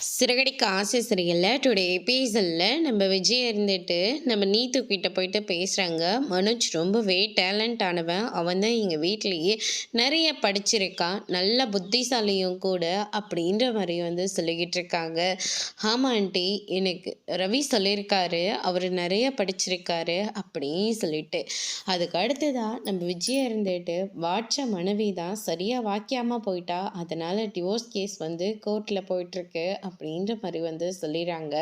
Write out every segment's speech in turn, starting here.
சிறகடிக்க ஆசை சரியில்லை டுடே எபிசோடில் நம்ம விஜய் இருந்துட்டு நம்ம நீத்து கிட்ட போயிட்டு பேசுகிறாங்க. மனோஜ் ரொம்பவே டேலண்ட் ஆனவன், அவன் தான் எங்கள் வீட்லேயே நிறைய படிச்சிருக்கான், நல்ல புத்திசாலியும் கூட அப்படின்ற மாதிரி சொல்லிக்கிட்டு இருக்காங்க. ஆமாம் ஆண்டி, எனக்கு ரவி சொல்லியிருக்காரு அவர் நிறைய படிச்சிருக்காரு அப்படின்னு சொல்லிட்டு. அதுக்கு அடுத்ததான் நம்ம விஜய் இருந்துட்டு வாட்ச மனைவி தான் சரியாக வாக்கியாமல் போயிட்டா, அதனால் டிவோர்ஸ் கேஸ் கோர்ட்டில் போயிட்டுருக்கு அப்படின்ற மாதிரி சொல்லிடுறாங்க.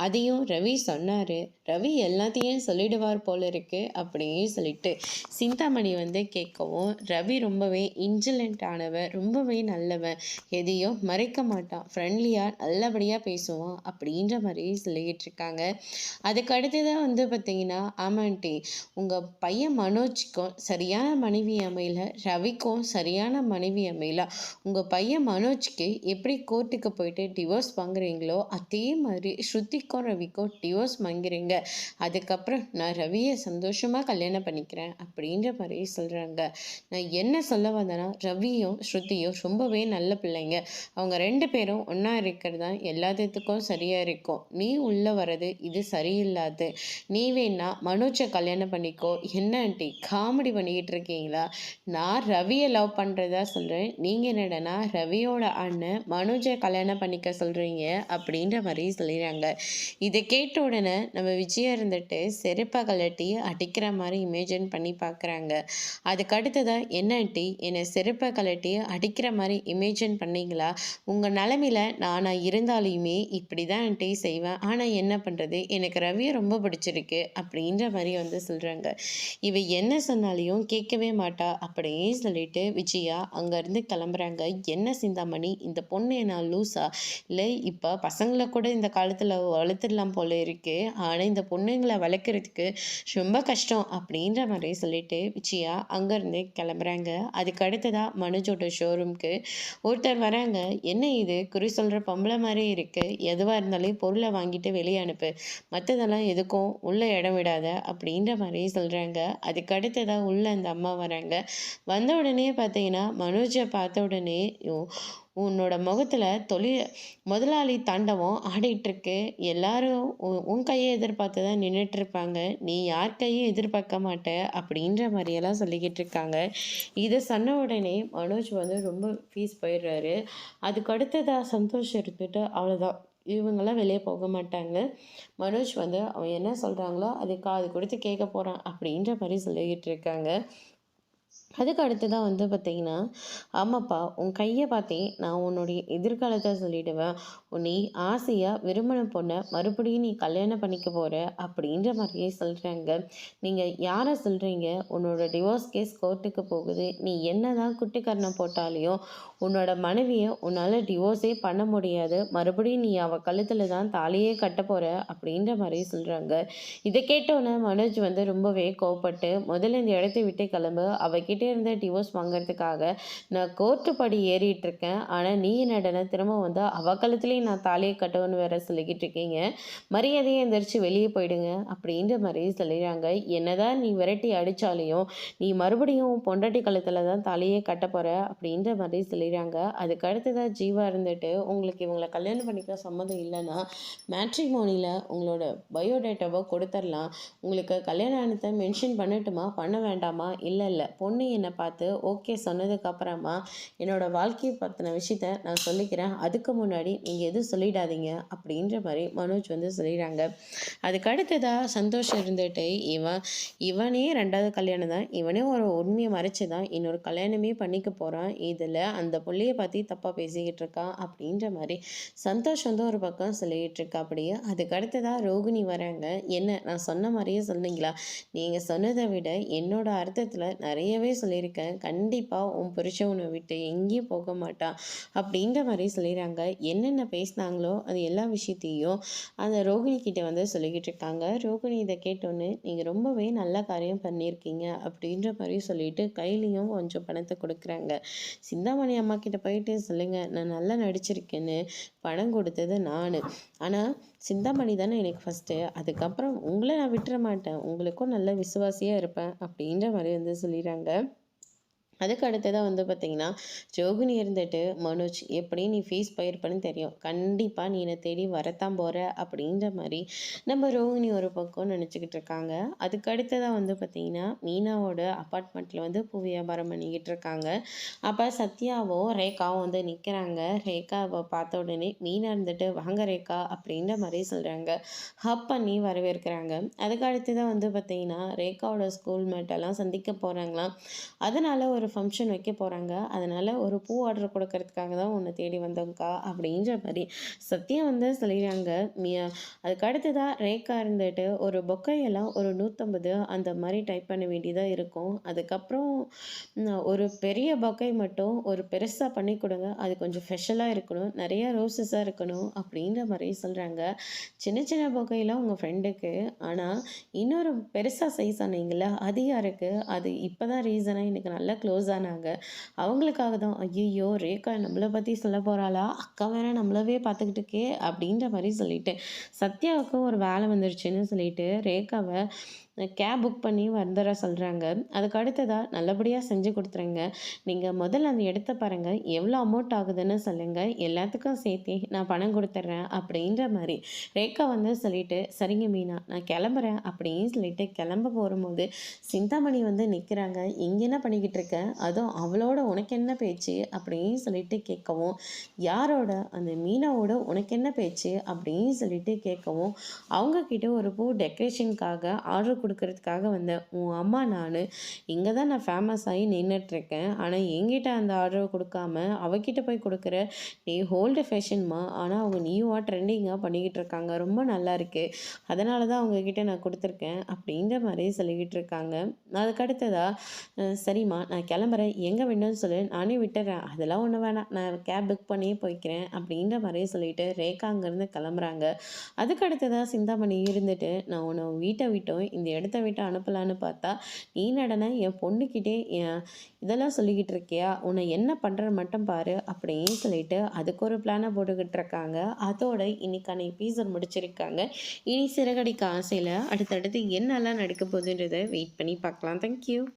அதையும் ரவி சொன்னார், ரவி எல்லாத்தையும் சொல்லிடுவார் போல இருக்கு அப்படின்னு சொல்லிட்டு சிந்தாமணி கேட்கவும், ரவி ரொம்பவே இன்ஜிலண்ட் ஆனவன், ரொம்பவே நல்லவன், எதையும் மறைக்க மாட்டான், ஃப்ரெண்ட்லியாக நல்லபடியாக பேசுவான் அப்படின்ற மாதிரி சொல்லிக்கிட்டு இருக்காங்க. அதுக்கு அடுத்ததான் பார்த்தீங்கன்னா, ஆமாண்டி, உங்கள் பையன் மனோஜ்க்கும் சரியான மனைவி அமையல, ரவிக்கும் சரியான மனைவி அமையல. உங்கள் பையன் மனோஜ்க்கு எப்படி கோர்ட்டுக்கு போயிட்டு டிவோர்ஸ் வாங்குறீங்களோ அதே மாதிரி ஸ்ருதிக்கும் ரவிக்கும் டிவோர்ஸ் வாங்குறீங்க. அதுக்கப்புறம் நான் ரவியை சந்தோஷமாக கல்யாணம் பண்ணிக்கிறேன் அப்படின்ற மாதிரி சொல்கிறாங்க. நான் என்ன சொல்ல வந்தேன்னா, ரவியும் ஸ்ருதியும் ரொம்பவே நல்ல பிள்ளைங்க. அவங்க ரெண்டு பேரும் ஒன்றா இருக்கிறது தான் எல்லாத்துக்கும் சரியாக இருக்கும். நீ உள்ளே வர்றது இது சரியில்லாது. நீ வேணா மனோஜை கல்யாணம் பண்ணிக்கோ. என்ன ஆண்டி காமெடி பண்ணிக்கிட்டு இருக்கீங்களா? நான் ரவியை லவ் பண்ணுறதா சொல்கிறேன், நீங்கள் என்னடனா ரவியோட அண்ணன் மனோஜை கல்யாணம் பண்ணிக்க சொல்கிறீங்க அப்படின்ற மாதிரி சொல்லிடுறாங்க. இதை கேட்ட உடனே நம்ம விஜயா இருந்துட்டு செருப்பை கலட்டி அடிக்கிற மாதிரி இமேஜின் பண்ணி பார்க்குறாங்க. அதுக்கு அடுத்ததான், என்ன ஆண்டி என்னை செருப்பை கலட்டி அடிக்கிற மாதிரி இமேஜின் பண்ணீங்களா? உங்கள் நிலமையில நானாக இருந்தாலுமே இப்படி தான் ஆண்டி செய்வேன். ஆனால் என்ன பண்ணுறது, எனக்கு ரவியை ரொம்ப பிடிச்சிருக்கு அப்படின்ற மாதிரி சொல்கிறாங்க. இவ என்ன சொன்னாலையும் கேட்கவே மாட்டா அப்படின்னு சொல்லிட்டு விஜயா அங்கேருந்து கிளம்புறாங்க. என்ன சிந்தாமணி, இந்த பொண்ணு என்ன லூஸா? இல்லை இப்போ பசங்களை கூட இந்த காலத்தில் வளர்த்துடலாம் போல இருக்கு, ஆனால் இந்த பொண்ணுங்களை வளர்க்குறதுக்கு ரொம்ப கஷ்டம் அப்படின்ற மாதிரி சொல்லிட்டு விஜயா அங்கேருந்து கிளம்புறாங்க. அதுக்கு அடுத்ததாக மனோஜோட ஷோரூம்க்கு ஒருத்தர் வராங்க. என்ன இது குறி சொல்கிற பொம்பளை மாதிரி இருக்குது, எதுவாக இருந்தாலும் பொருளை வாங்கிட்டு வெளியே அனுப்பு, மற்றதெல்லாம் எதுக்கும் உள்ள இடம் விடாத அப்படின்ற மாதிரி சொல்கிறாங்க. அதுக்கு அடுத்ததாக உள்ள அந்த அம்மா வராங்க. வந்த உடனே பார்த்தீங்கன்னா, மனோஜை பார்த்த உடனே உன்னோட முகத்தில் முதலாளி தாண்டவம் ஆடிட்டுருக்கு, எல்லாரும் உன் கையை எதிர்பார்த்து தான் நின்றுட்டுருப்பாங்க, நீ யார் கையும் எதிர்பார்க்க மாட்ட அப்படின்ற மாதிரியெல்லாம் சொல்லிக்கிட்டு இருக்காங்க. இதை சொன்ன உடனே மனோஜ் ரொம்ப ஃபீஸ் போயிடுறாரு. அதுக்கு அடுத்ததாக சந்தோஷம் இருந்துட்டு அவ்வளோதான், இவங்கெல்லாம் வெளியே போக மாட்டாங்க. மனோஜ் அவன் என்ன சொல்கிறாங்களோ அது காது கொடுத்து கேட்க போகிறான் அப்படின்ற மாதிரி சொல்லிக்கிட்டு இருக்காங்க. அதுக்கு அடுத்து தான் பார்த்தீங்கன்னா, ஆமாப்பா உன் கையை பார்த்தேன் நான் உன்னுடைய எதிர்காலத்தை சொல்லிடுவேன், நீ ஆசையாக விரும்பின பொண்ணை மறுபடியும் நீ கல்யாணம் பண்ணிக்க போகிற அப்படின்ற மாதிரியே சொல்கிறாங்க. நீங்கள் யாரை சொல்கிறீங்க? உன்னோட டிவோர்ஸ் கேஸ் கோர்ட்டுக்கு போகுது, நீ என்ன தான் குட்டிக்கரணம் போட்டாலையும் உன்னோட மனைவியை உன்னால் டிவோர்ஸே பண்ண முடியாது, மறுபடியும் நீ அவள் கழுத்தில் தான் தாலியே கட்ட போகிற அப்படின்ற மாதிரி சொல்கிறாங்க. இதை கேட்டோன்னே மனோஜ் ரொம்பவே கோவப்பட்டு, முதல்ல இந்த இடத்தை விட்டு கிளம்பு, அவகிட்ட இருந்த டிவோர்ஸ் வாங்கிறதுக்காக நான் கோர்ட்டு படி ஏறிட்டு இருக்கேன், ஆனால் நீ என்னடன திரும்ப அவ கழுத்துலேயும் நான் தாலியை கட்டணும்னு வேற சொல்லிக்கிட்டு இருக்கீங்க, மரியாதையை எந்திரிச்சு வெளியே போயிடுங்க அப்படின்ற மாதிரி சொல்லிடுறாங்க. என்னதான் நீ விரட்டி அடித்தாலையும் நீ மறுபடியும் பொண்டாட்டி கழுத்தில் தான் தாலியே கட்ட போகிற அப்படின்ற மாதிரி சொல்லிடுறாங்க. அதுக்கு அடுத்ததாக ஜீவா இருந்துட்டு, உங்களுக்கு இவங்களை கல்யாணம் பண்ணிக்க சம்மந்தம் இல்லைன்னா மேட்ரிமோனியில் உங்களோட பயோடேட்டாவை கொடுத்துடலாம், உங்களுக்கு கல்யாணத்தை மென்ஷன் பண்ணட்டுமா பண்ண வேண்டாமா? இல்லை பொண்ணு என்னை பார்த்து ஓகே சொன்னதுக்கப்புறமா என்னோடய வாழ்க்கையை பற்றின விஷயத்த நான் சொல்லிக்கிறேன், அதுக்கு முன்னாடி நீங்கள் எதுவும் சொல்லிடாதீங்க அப்படின்ற மாதிரி மனோஜ் சொல்லிடுறாங்க. அதுக்கு அடுத்ததாக சந்தோஷம் இருந்துட்டு, இவனே ரெண்டாவது கல்யாணம் தான், இவனே ஒரு உண்மையை மறைச்சி தான் இன்னொரு கல்யாணமே பண்ணிக்க போகிறான், இதில் அந்த பிள்ளையை பற்றி தப்பாக பேசிக்கிட்டு இருக்கான் அப்படின்ற மாதிரி சந்தோஷம் ஒரு பக்கம் சொல்லிக்கிட்டு இருக்கா. அப்படியே அதுக்கு அடுத்ததாக ரோகிணி வராங்க. என்ன நான் சொன்ன மாதிரியே சொன்னீங்களா? நீங்கள் சொன்னதை விட என்னோட அர்த்தத்தில் நிறையவே சொல்லியிருக்கேன், கண்டிப்பாக உன் புருஷன் உன்னை விட்டு எங்கேயும் போக மாட்டான் அப்படின்ற மாதிரி சொல்லிடுறாங்க. என்னென்ன பேசினாங்களோ அது எல்லா விஷயத்தையும் அந்த ரோகிணி கிட்ட சொல்லிக்கிட்டு இருக்காங்க. ரோகிணி இதை கேட்டோன்னு, நீங்கள் ரொம்பவே நல்ல காரியம் பண்ணியிருக்கீங்க அப்படின்ற மாதிரி சொல்லிட்டு கையிலையும் கொஞ்சம் பணத்தை கொடுக்குறாங்க. சிந்தாமணி அம்மா கிட்ட போயிட்டு சொல்லுங்கள், நான் நல்லா நடிச்சிருக்கேன்னு, பணம் கொடுத்தது நான், ஆனால் சிந்தாமணி தானே எனக்கு ஃபஸ்ட்டு, அதுக்கப்புறம் உங்களை நான் விட்டுற மாட்டேன், உங்களுக்கும் நல்ல விசுவாசியாக இருப்பேன் அப்படின்ற மாதிரி சொல்லிடுறாங்க. அதுக்கு அடுத்ததா வந்து பார்த்தீங்கன்னா, ரோகிணி இருந்துட்டு, "மனோஜ் எப்படி நீ ஃபீஸ் போயிருப்பன்னு தெரியும். கண்டிப்பா நீ என்ன தேடி வரத்தான் போற." அப்படின்ற மாரி நம்ம ரோகிணி ஒரு பக்கம் நெனச்சுக்கிட்டு இருக்காங்க. அதுக்கு அடுத்ததா வந்து பார்த்தீங்கன்னா, மீனாவோட அபார்ட்மெண்ட்ல வந்து பூ வியாபாரம் பண்ணிக்கிட்டு இருக்காங்க. அப்ப சத்யாவும், ரேகாவும் வந்து நிக்கிறாங்க. ரேகாவ பார்த்த உடனே மீனா இருந்துட்டு, "வாங்க ரேகா" அப்படின்ற மாரி சொல்றாங்க. ஹக் பண்ணி வரவேற்கிறாங்க. அதுக்கு அடுத்ததா வந்து பார்த்தீங்கன்னா, ரேகாவோட ஸ்கூல் மேட் எல்லாம் சந்திக்க போறாங்களாம். அதனால ஒரு ஃபங்க்ஷன் வைக்க போறாங்க. அதனால ஒரு பூ ஆர்டர் குடுக்கறதுக்காக தான் உன்ன தேடி வந்தோம்க்கா அப்படின்ற மாரி சத்யா வந்து சொல்லிடுறாங்க. அதுக்கு அடுத்ததா ரேகா இருந்துட்டு ஒரு பொக்கே எல்லாம் ஒரு 150 அந்த மாரி டைப் பண்ண வேண்டியதா இருக்கும். அதுக்கப்புறம் ஒரு பெரிய பொக்கே மட்டும் ஒரு பெருசா பண்ணி குடுங்க. அது கொஞ்சம் ஸ்பெஷலா இருக்கணும். நெறைய ரோசஸா இருக்கணும் அப்படின்ற மாரி சொல்றாங்க. சின்ன சின்ன பொக்கேலாம் உங்க ஃப்ரெண்டுக்கு. ஆனா இன்னொரு பெருசா சைஸ் சொன்னீங்கல்ல, அது யாருக்கு? அது இப்ப தான் ரீசனா எனக்கு நல்லா க்ளோஸ் ஆனாங்க. அவங்களுக்காக தான். ஐய்யய்யோ! ரேகா நம்மள பத்தி சொல்லப் போறாளா? அக்கா வேற நம்மளவே பார்த்துக்கிட்டு இருக்கே! அப்படின்ற மாரி சொல்லிட்டு, சத்யாவுக்கு ஒரு வேலை வந்துருச்சுன்னு சொல்லிட்டு, ரேகாவ கேப் புக் பண்ணி வந்துர சொல்றாங்க. அதுக்கு அடுத்ததா நல்லபடியா செஞ்சு குடுத்துருங்க. நீங்க முதல்ல அந்த இடத்த பாருங்க. எவ்வளோ அமௌண்ட் ஆகுதுன்னு சொல்லுங்க. எல்லாத்துக்கும் சேர்த்தே நான் பணம் குடுத்துர்றேன் அப்படின்ற மாரி ரேகா வந்து சொல்லிட்டு, "சரிங்க மீனா, நான் கிளம்புறேன்" அப்படின்னு சொல்லிட்டு கிளம்ப போரும்போது, சிந்தாமணி வந்து நிக்கிறாங்க. "இங்க என்ன பண்ணிக்கிட்டு இருக்க? அதுவும் அவளோட உனக்கு என்ன பேச்சு?" அப்படின்னு சொல்லிட்டு கேட்கவும், "யாரோட? அந்த மீனாவோட உனக்கு என்ன பேச்சு?" அப்படின்னு சொல்லிட்டு கேட்கவும், அவங்க கிட்ட ஒரு பூ டெக்கரேஷனுக்காக ஆர்டர் குடுக்கறதுக்காக வந்தேன். உன் அம்மா நானு. இங்க தான் நான் ஃபேமஸ் ஆயி நின்னுட்டுருக்கேன். ஆனா என்கிட்ட அந்த ஆர்டர குடுக்காம, அவகிட்ட போய் குடுக்குற. நீ ஓல்டு ஃபேஷன்மா. ஆனா அவங்க நியூவா ட்ரெண்டிங்கா பண்ணிக்கிட்டு இருக்காங்க. ரொம்ப நல்லா இருக்கு. அதனால தான் அவங்க கிட்ட நான் குடுத்துருக்கேன்." அப்படின்ற மாரி சொல்லிக்கிட்டு இருக்காங்க. அதுக்கு அடுத்ததா, சரிம்மா நான் கிளம்புறேன். எங்க வேணும்னு சொல்லு. நானே விட்டுர்றேன். அதெல்லாம் ஒண்ணும் வேணாம். நான் கேப் புக் பண்ணியே போய்க்கிறேன்." அப்படின்ற மாரி சொல்லிட்டு ரேகா அங்கருந்து கிளம்புறாங்க. அதுக்கு அடுத்ததா சிந்தாமணி இருந்துட்டு, "நான் உன்ன வீட்ட விட்டும் இந்த இடத்த விட்டு அனுப்பலான்னு பார்த்தா, நீ என்னடான்னா என் பொண்ணுகிட்டயே இதெல்லாம் சொல்லிக்கிட்டு இருக்கியா? உன்னை என்ன பண்றேன்னு மட்டும் பாரு." அப்படின்னு சொல்லிட்டு அதுக்கு ஒரு பிளான போட்டுக்கிட்டு இருக்காங்க. அதோட இன்னைக்கான எபிசோட் முடிச்சிருக்காங்க. இனி சிறகடிக்க ஆசையில அடுத்தடுத்து என்னலாம் நடக்க போகுதுன்றத வெயிட் பண்ணி பார்க்கலாம். Thank you.